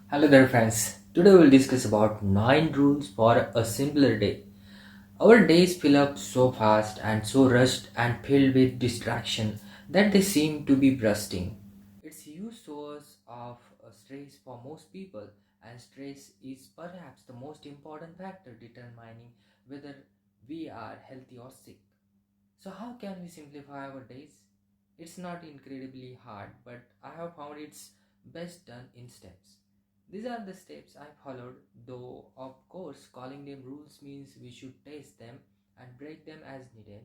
Hello there friends. Today we'll discuss about 9 rules for a simpler day. Our days fill up so fast and so rushed and filled with distraction that they seem to be bursting. It's huge source of stress for most people, and stress is perhaps the most important factor determining whether we are healthy or sick. So how can we simplify our days? It's not incredibly hard, but I have found it's best done in steps. These are the steps I followed, though of course calling them rules means we should test them and break them as needed.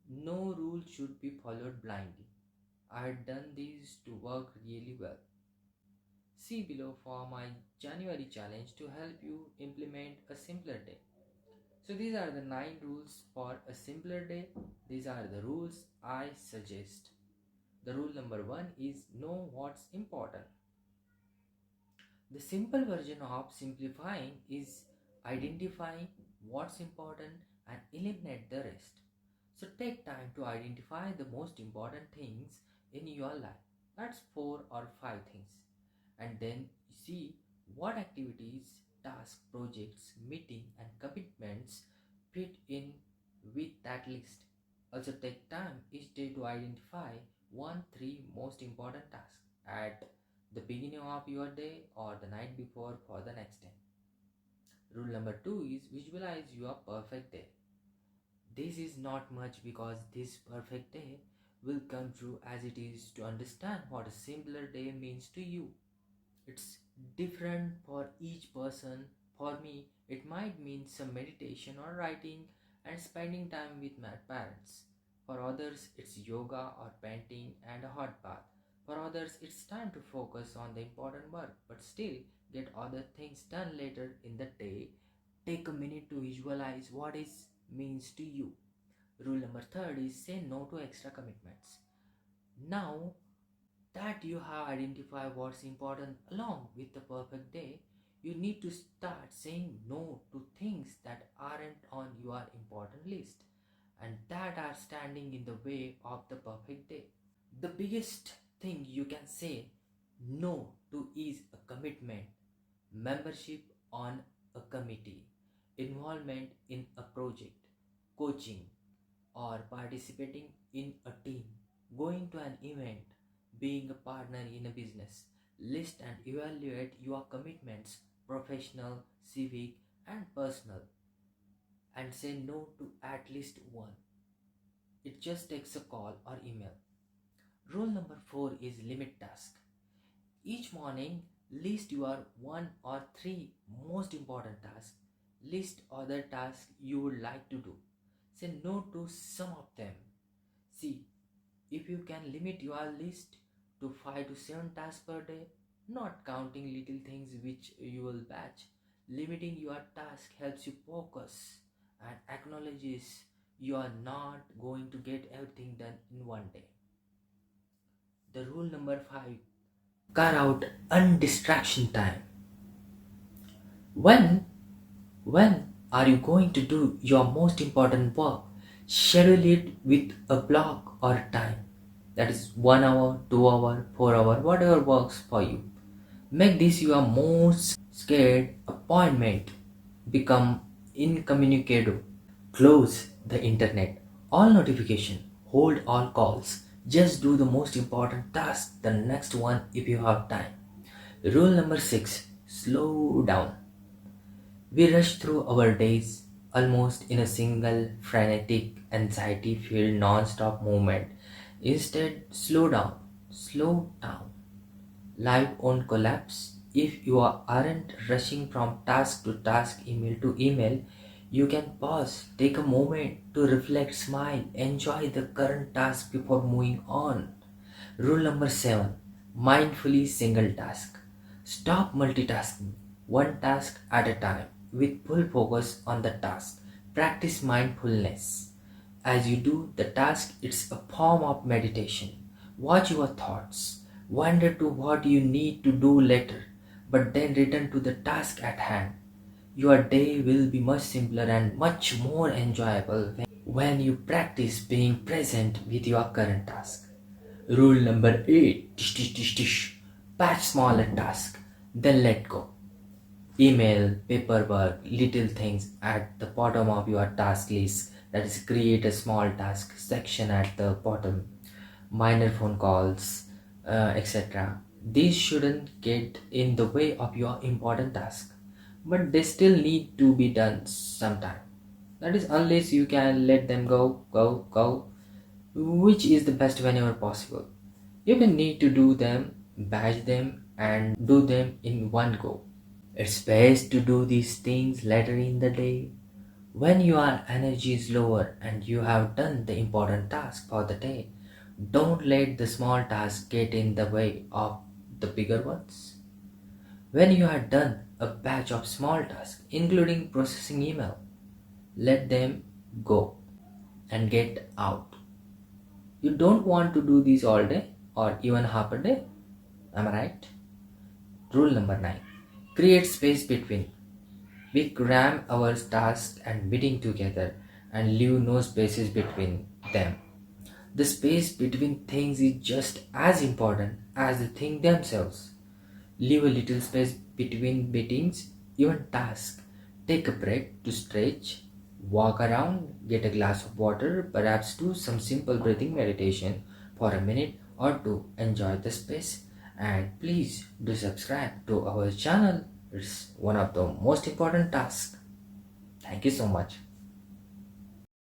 No rule should be followed blindly. I had done these to work really well. See below for my January challenge to help you implement a simpler day. So these are the 9 rules for a simpler day. These are the rules I suggest. The rule number 1 is know what's important. The simple version of simplifying is identifying what's important and eliminate the rest. So take time to identify the most important things in your life. That's 4 or 5 things. And then see what activities, tasks, projects, meeting and commitments fit in with that list. Also take time each day to identify 1 3 most important tasks at the beginning of your day or the night before for the next day. Rule number 2 is visualize your perfect day. This is not much because this perfect day will come true as it is to understand what a simpler day means to you. It's different for each person. For me, it might mean some meditation or writing and spending time with my parents. For others, it's yoga or painting and a hot bath. For others, it's time to focus on the important work but still get other things done later in the day. Take a minute to visualize what it means to you. Rule number 3 is say no to extra commitments. Now that you have identified what's important along with the perfect day, you need to start saying no to things that aren't on your important list and that are standing in the way of the perfect day. The biggest thing you can say no to is a commitment, membership on a committee, involvement in a project, coaching, or participating in a team, going to an event, being a partner in a business. List and evaluate your commitments, professional, civic, and personal, and say no to at least one. It just takes a call or email. Rule number 4 is limit task. Each morning, list your 1 or 3 most important tasks. List other tasks you would like to do. Say no to some of them. See, if you can limit your list to 5 to 7 tasks per day, not counting little things which you will batch, limiting your task helps you focus and acknowledges you are not going to get everything done in one day. The rule number 5, cut out undistraction time. When When are you going to do your most important work? Schedule it with a block or a time. That is 1 hour, 2 hour, 4 hour, whatever works for you. Make this your most scared appointment. Become incommunicado. Close the internet. All notification. Hold all calls. Just do the most important task, the next one if you have time. Rule number 6. Slow down. We rush through our days almost in a single frenetic, anxiety filled non stop movement. Instead, slow down. Slow down. Life won't collapse. If you aren't rushing from task to task, email to email, you can pause, take a moment to reflect, smile, enjoy the current task before moving on. Rule number 7, mindfully single task. Stop multitasking, one task at a time, with full focus on the task. Practice mindfulness. As you do the task, it's a form of meditation. Watch your thoughts. Wander to what you need to do later, but then return to the task at hand. Your day will be much simpler and much more enjoyable when you practice being present with your current task. Rule number 8, tish, tish, tish, tish. Batch smaller tasks. Then let go. Email, paperwork, little things at the bottom of your task list. That is, create a small task section at the bottom. Minor phone calls, etc. These shouldn't get in the way of your important task, but they still need to be done sometime. That is, unless you can let them go, which is the best whenever possible. You can need to do them, batch them, and do them in one go. It's best to do these things later in the day when your energy is lower and you have done the important task for the day. Don't let the small tasks get in the way of the bigger ones. When you have done a batch of small tasks, including processing email, let them go and get out. You don't want to do this all day or even half a day. Am I right? Rule number 9. Create space between. We cram our tasks and meeting together and leave no spaces between them. The space between things is just as important as the thing themselves. Leave a little space between meetings, even tasks. Take a break to stretch, walk around, get a glass of water, perhaps do some simple breathing meditation for a minute or two. Enjoy the space and please do subscribe to our channel. It's one of the most important tasks. Thank you so much.